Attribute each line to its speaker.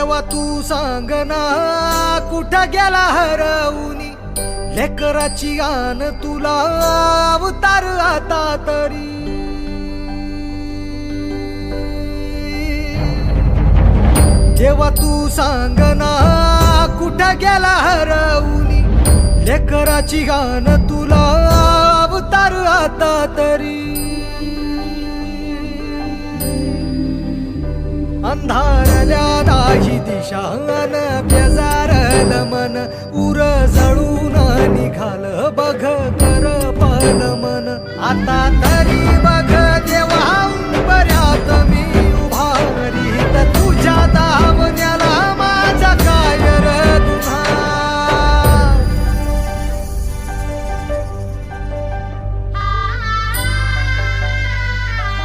Speaker 1: देवा तू सांग ना कुठं गेला हरवूनी लेकराची गान तुला अवतार आता तरी देवा तू सांग ना कुठं गेला हरवूनी लेकराची गान तुला अवतार आता तरी अंधारल्या दाही दिशान बेजारल मन उर जळून निघाल बघ